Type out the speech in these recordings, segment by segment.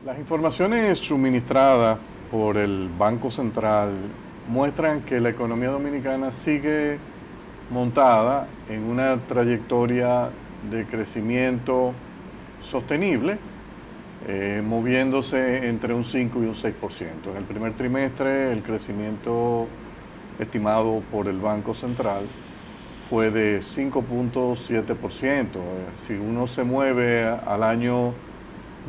Las informaciones suministradas por el Banco Central muestran que la economía dominicana sigue montada en una trayectoria de crecimiento sostenible, moviéndose entre un 5 y un 6%. En el primer trimestre, el crecimiento estimado por el Banco Central fue de 5.7%. Si uno se mueve al año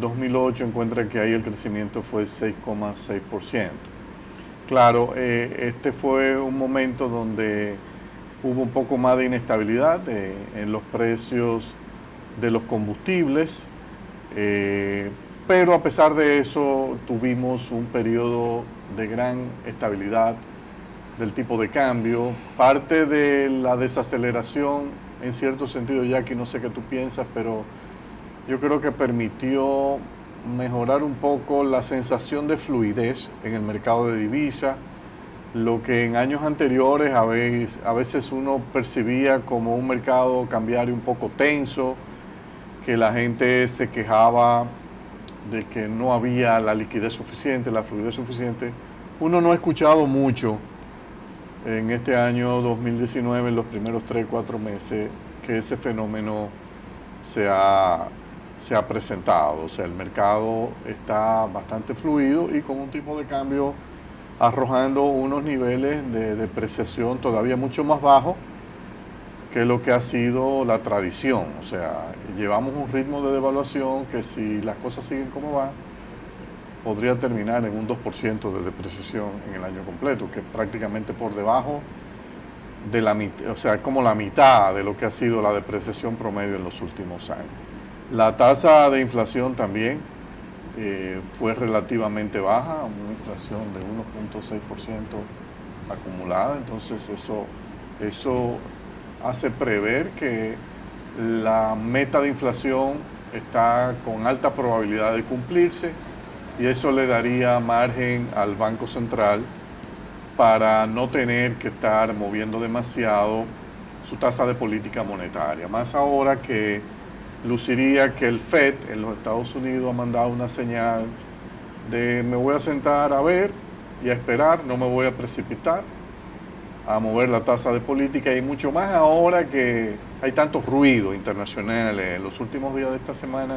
2008, encuentra que ahí el crecimiento fue 6,6%. Claro, este fue un momento donde hubo un poco más de inestabilidad en los precios de los combustibles, pero a pesar de eso tuvimos un periodo de gran estabilidad del tipo de cambio. Parte de la desaceleración, en cierto sentido, Jackie, no sé qué tú piensas, pero yo creo que permitió mejorar un poco la sensación de fluidez en el mercado de divisas, lo que en años anteriores a veces uno percibía como un mercado cambiario un poco tenso, que la gente se quejaba de que no había la liquidez suficiente, la fluidez suficiente. Uno no ha escuchado mucho en este año 2019, en los primeros 3-4 meses, que ese fenómeno se ha presentado. O sea, el mercado está bastante fluido y con un tipo de cambio arrojando unos niveles de depreciación todavía mucho más bajos que lo que ha sido la tradición. O sea, llevamos un ritmo de devaluación que, si las cosas siguen como van, podría terminar en un 2% de depreciación en el año completo, que es prácticamente por debajo de la mitad, o sea, como la mitad de lo que ha sido la depreciación promedio en los últimos años. La tasa de inflación también fue relativamente baja, una inflación de 1.6% acumulada. Entonces eso hace prever que la meta de inflación está con alta probabilidad de cumplirse, y eso le daría margen al Banco Central para no tener que estar moviendo demasiado su tasa de política monetaria. Más ahora que luciría que el FED en los Estados Unidos ha mandado una señal de: me voy a sentar a ver y a esperar, no me voy a precipitar a mover la tasa de política, y mucho más ahora que hay tanto ruido internacional. En los últimos días de esta semana,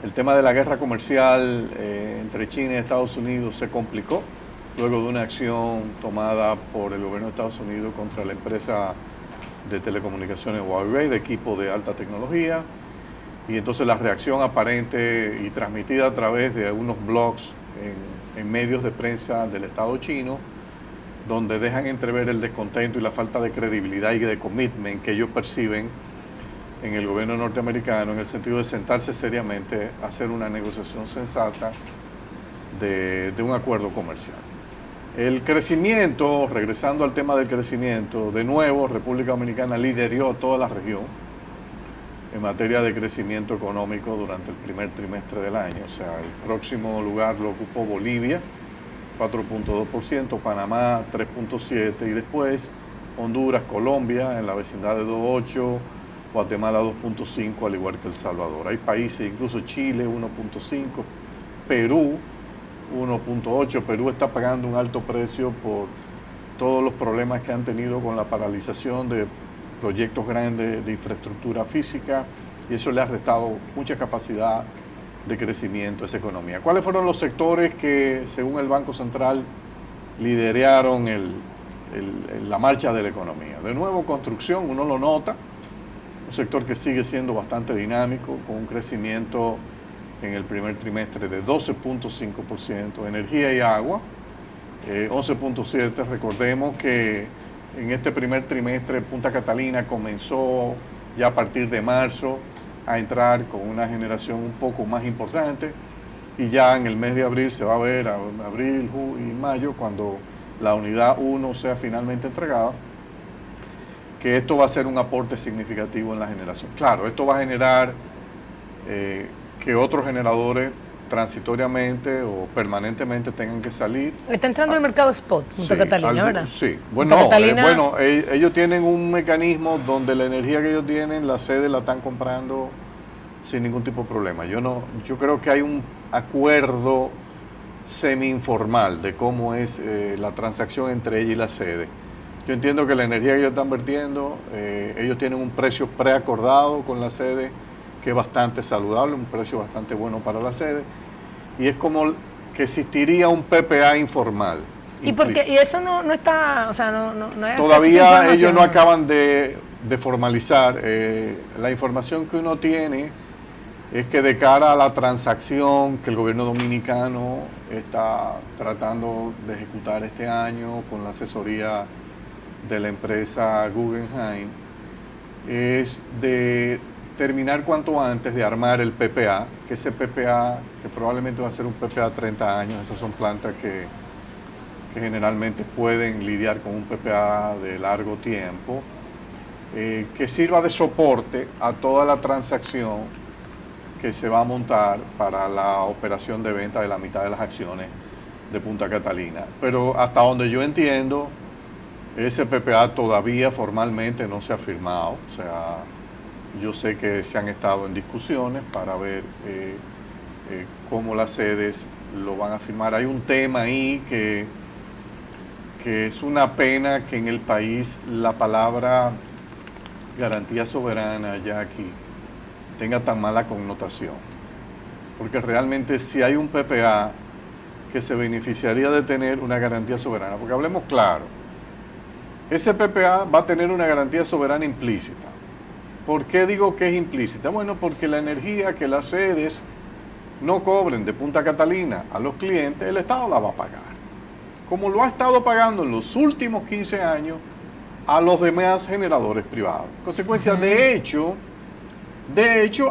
el tema de la guerra comercial entre China y Estados Unidos se complicó luego de una acción tomada por el gobierno de Estados Unidos contra la empresa de telecomunicaciones Huawei, de equipo de alta tecnología. Y entonces la reacción aparente y transmitida a través de unos blogs en medios de prensa del Estado chino, donde dejan entrever el descontento y la falta de credibilidad y de commitment que ellos perciben en el gobierno norteamericano, en el sentido de sentarse seriamente a hacer una negociación sensata de un acuerdo comercial. El crecimiento, regresando al tema del crecimiento, de nuevo República Dominicana lideró toda la región en materia de crecimiento económico durante el primer trimestre del año. O sea, el próximo lugar lo ocupó Bolivia, 4.2%, Panamá 3.7%, y después Honduras, Colombia en la vecindad de 2.8%, Guatemala 2.5%, al igual que El Salvador. Hay países, incluso Chile 1.5%, Perú 1.8%. Perú está pagando un alto precio por todos los problemas que han tenido con la paralización de proyectos grandes de infraestructura física, y eso le ha restado mucha capacidad de crecimiento a esa economía. ¿Cuáles fueron los sectores que, según el Banco Central, lideraron la marcha de la economía? De nuevo, construcción, uno lo nota, un sector que sigue siendo bastante dinámico, con un crecimiento en el primer trimestre de 12.5%, energía y agua, 11.7%. Recordemos que en este primer trimestre Punta Catalina comenzó ya a partir de marzo a entrar con una generación un poco más importante, y ya en el mes de abril se va a ver, abril y mayo, cuando la unidad 1 sea finalmente entregada, que esto va a ser un aporte significativo en la generación. Claro, esto va a generar que otros generadores transitoriamente o permanentemente tengan que salir. Está entrando el mercado spot, Punta Catalina, ¿verdad? Sí, bueno, Catalina, ellos tienen un mecanismo donde la energía que ellos tienen, la sede la están comprando sin ningún tipo de problema. Yo creo que hay un acuerdo semi-informal de cómo es la transacción entre ella y la sede. Yo entiendo que la energía que ellos están vertiendo, ellos tienen un precio preacordado con la sede que es bastante saludable, un precio bastante bueno para la sede, y es como que existiría un PPA informal. ¿Y eso no está, o sea, no hay todavía ellos no acaban de formalizar? La información que uno tiene es que de cara a la transacción que el gobierno dominicano está tratando de ejecutar este año con la asesoría de la empresa Guggenheim, es de terminar cuanto antes de armar el PPA, que ese PPA, que probablemente va a ser un PPA a 30 años, esas son plantas que generalmente pueden lidiar con un PPA de largo tiempo, que sirva de soporte a toda la transacción que se va a montar para la operación de venta de la mitad de las acciones de Punta Catalina. Pero hasta donde yo entiendo, ese PPA todavía formalmente no se ha firmado. O sea, yo sé que se han estado en discusiones para ver cómo las sedes lo van a firmar. Hay un tema ahí que es una pena que en el país la palabra garantía soberana, ya aquí, tenga tan mala connotación. Porque realmente si hay un PPA que se beneficiaría de tener una garantía soberana, porque hablemos claro, ese PPA va a tener una garantía soberana implícita. ¿Por qué digo que es implícita? Bueno, porque la energía que las sedes no cobren de Punta Catalina a los clientes, el Estado la va a pagar. Como lo ha estado pagando en los últimos 15 años a los demás generadores privados. Consecuencia, de hecho,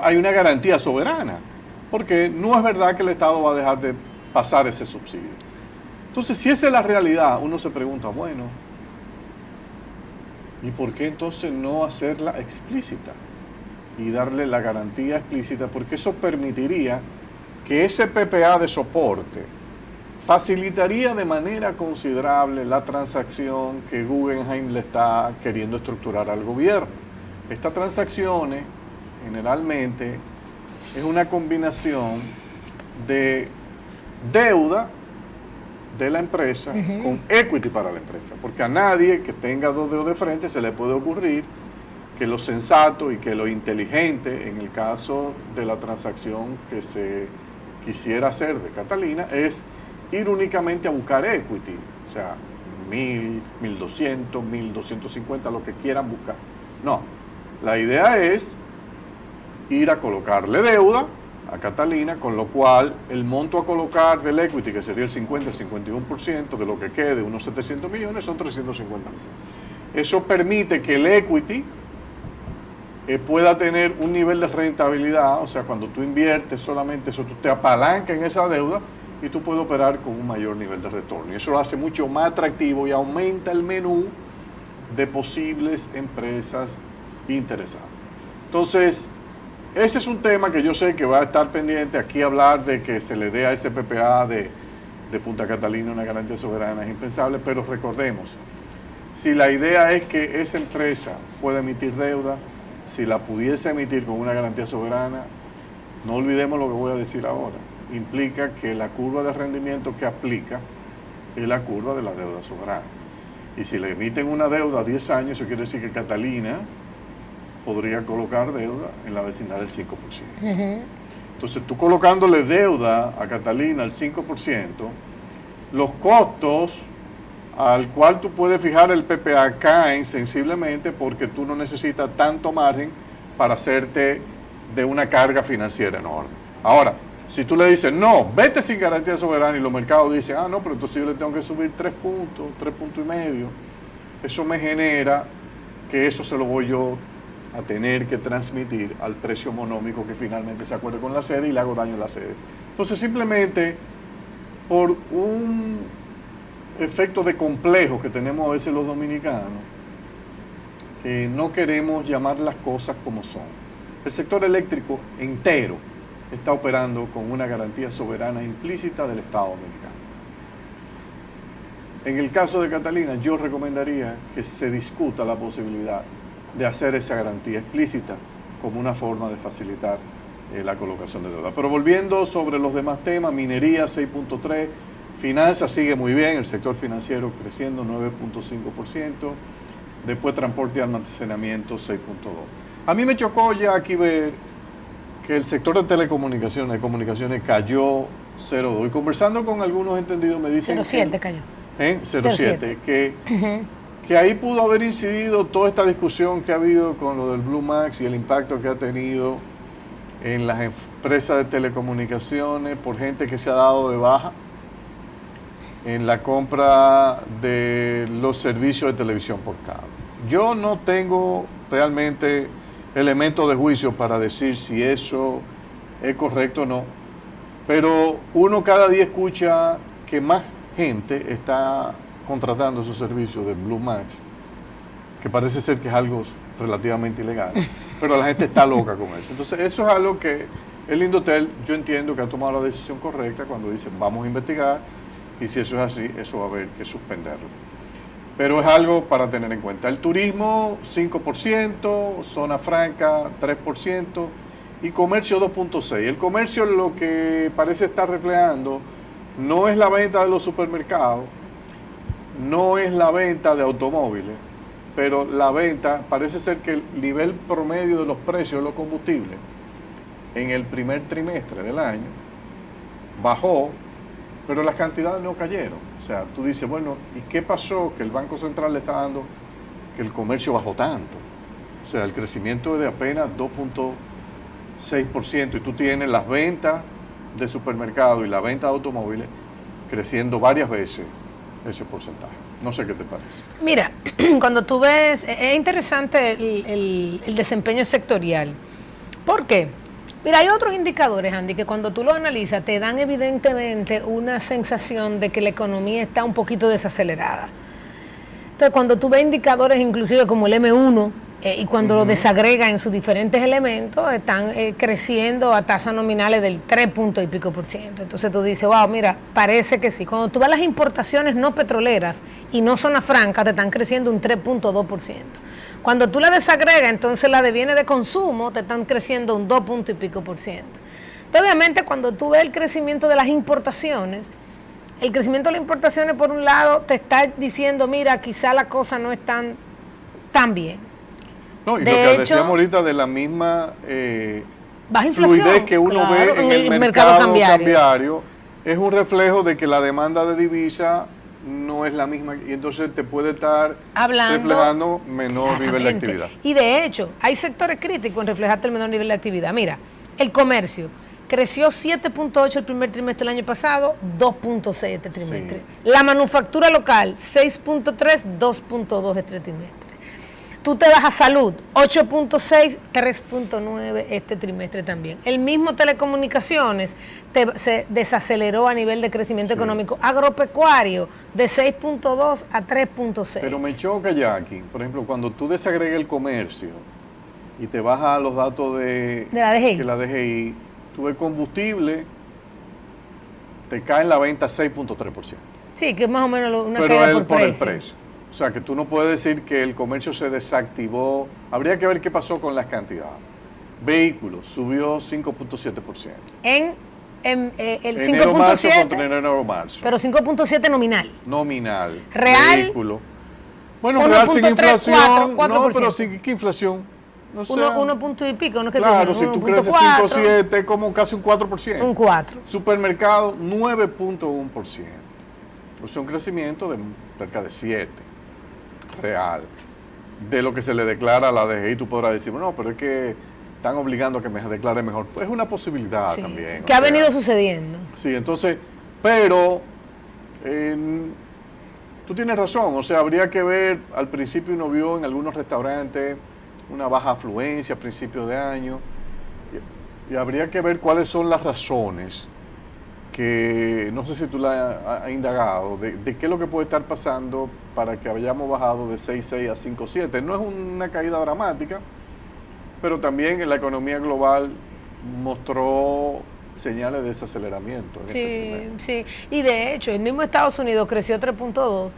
hay una garantía soberana, porque no es verdad que el Estado va a dejar de pasar ese subsidio. Entonces, si esa es la realidad, uno se pregunta, bueno, ¿y por qué entonces no hacerla explícita y darle la garantía explícita? Porque eso permitiría que ese PPA de soporte facilitaría de manera considerable la transacción que Guggenheim le está queriendo estructurar al gobierno. Estas transacciones generalmente es una combinación de deuda de la empresa con equity para la empresa, porque a nadie que tenga dos dedos de frente se le puede ocurrir que lo sensato y que lo inteligente en el caso de la transacción que se quisiera hacer de Catalina es ir únicamente a buscar equity, o sea, 1.000, 1.200, 1.250, lo que quieran buscar. No, la idea es ir a colocarle deuda a Catalina, con lo cual el monto a colocar del equity, que sería el 50, el 51% de lo que quede, unos 700 millones, son 350 millones. Eso permite que el equity pueda tener un nivel de rentabilidad, o sea, cuando tú inviertes solamente eso, tú te apalancas en esa deuda y tú puedes operar con un mayor nivel de retorno. Y eso lo hace mucho más atractivo y aumenta el menú de posibles empresas interesadas. Entonces, ese es un tema que yo sé que va a estar pendiente. Aquí hablar de que se le dé a ese PPA de Punta Catalina una garantía soberana es impensable, pero recordemos, si la idea es que esa empresa pueda emitir deuda, si la pudiese emitir con una garantía soberana, no olvidemos lo que voy a decir ahora, implica que la curva de rendimiento que aplica es la curva de la deuda soberana. Y si le emiten una deuda a 10 años, eso quiere decir que Catalina podría colocar deuda en la vecindad del 5%. Entonces, tú colocándole deuda a Catalina al 5%, los costos al cual tú puedes fijar el PPA caen sensiblemente porque tú no necesitas tanto margen para hacerte de una carga financiera enorme. Ahora, si tú le dices, no, vete sin garantía soberana, y los mercados dicen, ah, no, pero entonces yo le tengo que subir 3 puntos, 3 puntos y medio, eso me genera que eso se lo voy yo a tener que transmitir al precio monómico que finalmente se acuerde con la sede y le hago daño a la sede. Entonces, simplemente por un efecto de complejo que tenemos a veces los dominicanos, no queremos llamar las cosas como son. El sector eléctrico entero está operando con una garantía soberana implícita del Estado dominicano. En el caso de Catalina, yo recomendaría que se discuta la posibilidad de hacer esa garantía explícita como una forma de facilitar la colocación de deuda. Pero volviendo sobre los demás temas, minería 6.3%, finanzas sigue muy bien, el sector financiero creciendo 9.5%, después transporte y almacenamiento 6.2%. A mí me chocó ya aquí ver que el sector de telecomunicaciones, de comunicaciones cayó 0.2%. Y conversando con algunos entendidos me dicen 0.7 cayó. 0.7, que ahí pudo haber incidido toda esta discusión que ha habido con lo del Blue Max y el impacto que ha tenido en las empresas de telecomunicaciones por gente que se ha dado de baja en la compra de los servicios de televisión por cable. Yo no tengo realmente elementos de juicio para decir si eso es correcto o no, pero uno cada día escucha que más gente está contratando esos servicios de Blue Max, que parece ser que es algo relativamente ilegal, pero la gente está loca con eso. Entonces eso es algo que el Indotel, yo entiendo que ha tomado la decisión correcta cuando dice vamos a investigar, y si eso es así, eso va a haber que suspenderlo. Pero es algo para tener en cuenta. El turismo 5%, zona franca 3% y comercio 2.6%. El comercio lo que parece estar reflejando no es la venta de los supermercados, no es la venta de automóviles, pero la venta, parece ser que el nivel promedio de los precios de los combustibles en el primer trimestre del año bajó, pero las cantidades no cayeron. O sea, tú dices, bueno, ¿y qué pasó? Que el Banco Central le está dando que el comercio bajó tanto. O sea, el crecimiento es de apenas 2.6% y tú tienes las ventas de supermercados y la venta de automóviles creciendo varias veces ese porcentaje. No sé qué te parece. Mira, cuando tú ves, es interesante el desempeño sectorial. ¿Por qué? Mira, hay otros indicadores, Andy, que cuando tú lo analizas te dan evidentemente una sensación de que la economía está un poquito desacelerada. Entonces, cuando tú ves indicadores inclusive como el M1, y cuando lo desagrega en sus diferentes elementos, están creciendo a tasas nominales del 3 punto y pico %. Entonces tú dices, wow, mira, parece que sí. Cuando tú ves las importaciones no petroleras y no zona franca, te están creciendo un 3.2%. Cuando tú la desagregas, entonces la de bienes de consumo te están creciendo un 2 punto y pico %. Entonces, obviamente, cuando tú ves el crecimiento de las importaciones, el crecimiento de las importaciones, por un lado, te está diciendo, mira, quizá la cosa no es tan bien. No, y lo que decíamos ahorita de la misma baja inflación, fluidez que uno ve en el mercado cambiario es un reflejo de que la demanda de divisa no es la misma y entonces te puede estar reflejando menor nivel de actividad. Y de hecho, hay sectores críticos en reflejarte el menor nivel de actividad. Mira, el comercio creció 7.8 el primer trimestre del año pasado, 2.6 este trimestre. Sí. La manufactura local, 6.3, 2.2 este trimestre. Tú te vas a salud, 8.6, 3.9 este trimestre también. El mismo telecomunicaciones se desaceleró a nivel de crecimiento económico. Agropecuario, de 6.2 a 3.6. Pero me choca ya aquí, por ejemplo, cuando tú desagregas el comercio y te vas a los datos de la DGI, que la DGI, tú ves combustible, te cae en la venta 6.3%. Sí, que es más o menos una caída por el precio. O sea, que tú no puedes decir que el comercio se desactivó. Habría que ver qué pasó con las cantidades. Vehículos subió 5.7%. En el enero, 5.7. Marzo contra enero, marzo. Pero 5.7 nominal. Nominal. Real. Vehículo. Bueno, real sin inflación. 4%. No, pero sin ¿qué inflación? No sé. 1 punto y pico, ¿no? Claro, si tú creces 5.7 es como casi un 4%. Un 4. Supermercado, 9.1%. Pues un crecimiento de cerca de 7%. Real de lo que se le declara a la DGI. Tú podrás decir, no, pero es que están obligando a que me declare mejor. Pues es una posibilidad también. Sí, que ha venido sucediendo. Sí, entonces, pero tú tienes razón, o sea, habría que ver, al principio uno vio en algunos restaurantes una baja afluencia a principios de año y habría que ver cuáles son las razones que no sé si tú la has indagado, de qué es lo que puede estar pasando para que hayamos bajado de 6.6 a 5.7. No es una caída dramática, pero también en la economía global mostró señales de desaceleramiento. Sí. Y de hecho, el mismo Estados Unidos creció 3.2,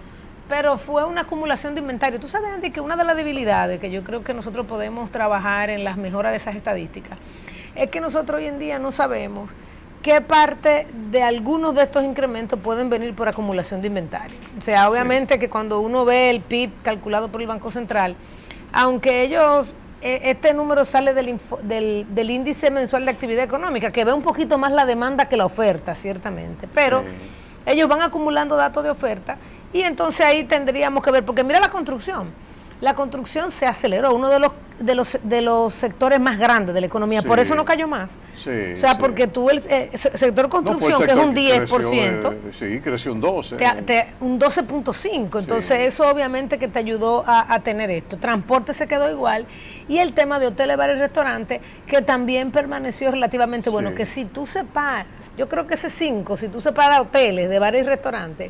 pero fue una acumulación de inventario. Tú sabes, Andy, que una de las debilidades que yo creo que nosotros podemos trabajar en las mejoras de esas estadísticas es que nosotros hoy en día no sabemos qué parte de algunos de estos incrementos pueden venir por acumulación de inventario. O sea, obviamente que cuando uno ve el PIB calculado por el Banco Central, aunque este número sale del índice mensual de actividad económica, que ve un poquito más la demanda que la oferta, ciertamente, pero ellos van acumulando datos de oferta y entonces ahí tendríamos que ver, porque mira la construcción se aceleró, uno de los sectores más grandes de la economía, por eso no cayó más. O sea, porque tuvo el sector construcción, que es un 10%. Creció un 12%. Un 12.5%, entonces eso obviamente que te ayudó a tener esto. Transporte se quedó igual, y el tema de hoteles, bares y restaurantes, que también permaneció relativamente bueno, que si tú separas, yo creo que ese 5, si tú separas hoteles de bares y restaurantes,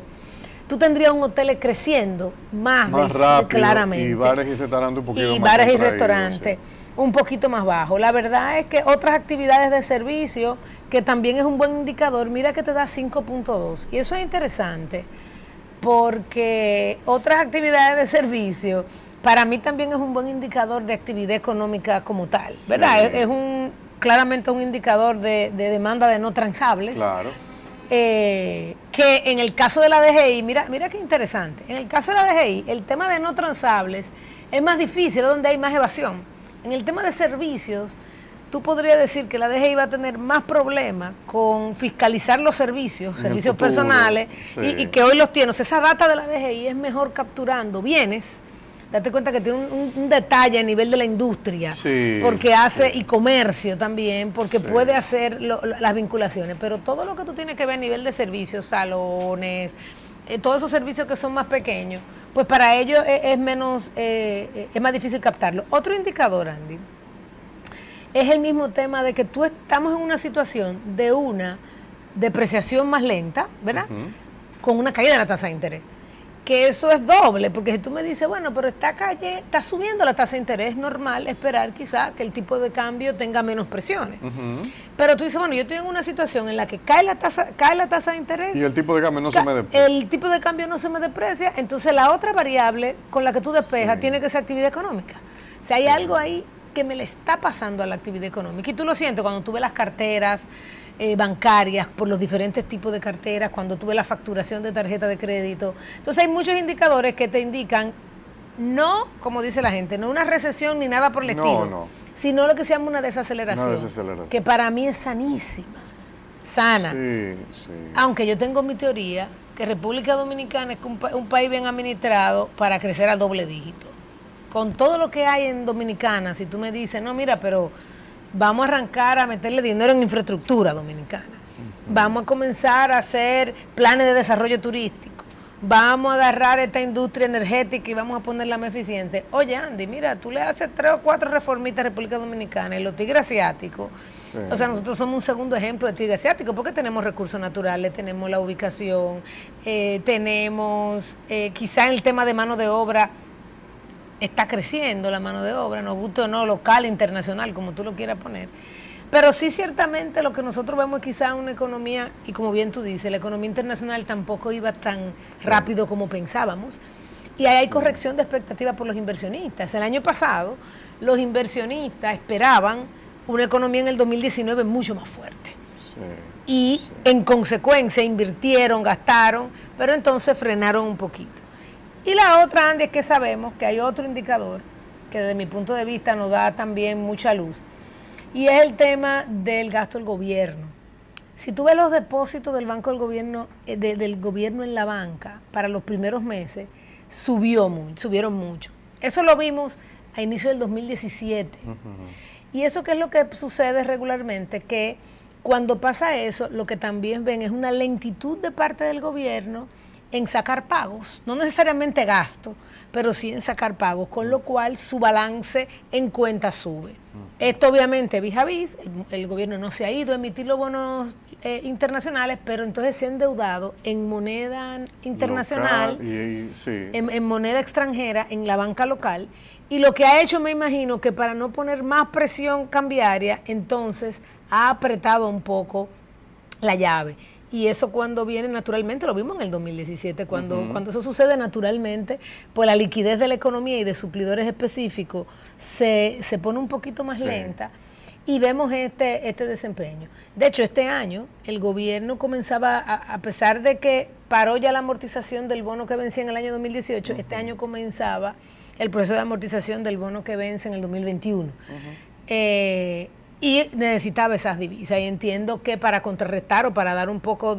tú tendrías un hotel creciendo más rápido, claramente. Y bares y restaurantes un poquito más. Y bares y restaurantes un poquito más bajo. La verdad es que otras actividades de servicio, que también es un buen indicador, mira que te da 5.2. Y eso es interesante, porque otras actividades de servicio, para mí también es un buen indicador de actividad económica como tal, ¿verdad? Es claramente un indicador de demanda de no transables. Claro. Que en el caso de la DGI, mira qué interesante, en el caso de la DGI, el tema de no transables es más difícil, es donde hay más evasión. En el tema de servicios, tú podrías decir que la DGI va a tener más problemas con fiscalizar los servicios personales, y que hoy los tiene. O sea, esa data de la DGI es mejor capturando bienes. Date cuenta que tiene un detalle a nivel de la industria, porque hace y comercio también, porque puede hacer las vinculaciones, pero todo lo que tú tienes que ver a nivel de servicios, salones, todos esos servicios que son más pequeños, pues para ellos es más difícil captarlo. Otro indicador, Andy, es el mismo tema de que estamos en una situación de una depreciación más lenta, ¿verdad? Con una caída de la tasa de interés. Que eso es doble, porque si tú me dices, bueno, pero está subiendo la tasa de interés, es normal esperar quizá que el tipo de cambio tenga menos presiones. Pero tú dices, bueno, yo estoy en una situación en la que cae la tasa de interés. Y el tipo de cambio no se me deprecia. El tipo de cambio no se me deprecia, entonces la otra variable con la que tú despejas tiene que ser actividad económica. O sea, hay algo ahí que me le está pasando a la actividad económica. Y tú lo sientes cuando tú ves las carteras bancarias, por los diferentes tipos de carteras, cuando tú ves la facturación de tarjeta de crédito. Entonces hay muchos indicadores que te indican, no, como dice la gente, no una recesión ni nada por el estilo, sino lo que se llama una desaceleración, que para mí es sanísima, sana. Aunque yo tengo mi teoría que República Dominicana es un país bien administrado para crecer a doble dígito. Con todo lo que hay en Dominicana, si tú me dices, no, mira, pero vamos a arrancar a meterle dinero en infraestructura dominicana. Vamos a comenzar a hacer planes de desarrollo turístico. Vamos a agarrar esta industria energética y vamos a ponerla más eficiente. Oye, Andy, mira, tú le haces 3 o 4 reformitas a República Dominicana y los tigres asiáticos. O sea, nosotros somos un segundo ejemplo de tigre asiático porque tenemos recursos naturales, tenemos la ubicación, tenemos quizá en el tema de mano de obra, está creciendo la mano de obra, nos guste o no, local, internacional, como tú lo quieras poner. Pero sí, ciertamente lo que nosotros vemos es quizá una economía, y como bien tú dices, la economía internacional tampoco iba tan rápido como pensábamos. Y ahí hay corrección de expectativas por los inversionistas. El año pasado, los inversionistas esperaban una economía en el 2019 mucho más fuerte. Y en consecuencia invirtieron, gastaron, pero entonces frenaron un poquito. Y la otra, Andy, es que sabemos que hay otro indicador que desde mi punto de vista nos da también mucha luz, y es el tema del gasto del gobierno. Si tú ves los depósitos del Banco del Gobierno, del gobierno en la banca para los primeros meses, subieron mucho. Eso lo vimos a inicio del 2017. Y eso, ¿qué es lo que sucede regularmente? Que cuando pasa eso, lo que también ven es una lentitud de parte del gobierno en sacar pagos, no necesariamente gasto, pero sí en sacar pagos, con lo cual su balance en cuenta sube. Esto obviamente vis a vis, el gobierno no se ha ido a emitir los bonos internacionales, pero entonces se ha endeudado en moneda internacional, en moneda extranjera, en la banca local, y lo que ha hecho, me imagino, que para no poner más presión cambiaria, entonces ha apretado un poco la llave. Y eso cuando viene naturalmente, lo vimos en el 2017, cuando eso sucede naturalmente, pues la liquidez de la economía y de suplidores específicos se pone un poquito más lenta. y vemos este desempeño. De hecho, este año el gobierno comenzaba, a pesar de que paró ya la amortización del bono que vencía en el año 2018, este año comenzaba el proceso de amortización del bono que vence en el 2021. Y necesitaba esas divisas, y entiendo que para contrarrestar o para dar un poco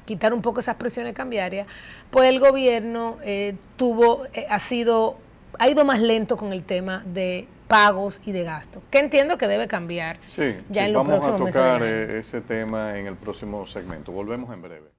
quitar un poco esas presiones cambiarias, pues el gobierno ha ido más lento con el tema de pagos y de gastos, que entiendo que debe cambiar Sí, ya en los vamos próximos a tocar meses. ese tema en el próximo segmento. Volvemos en breve.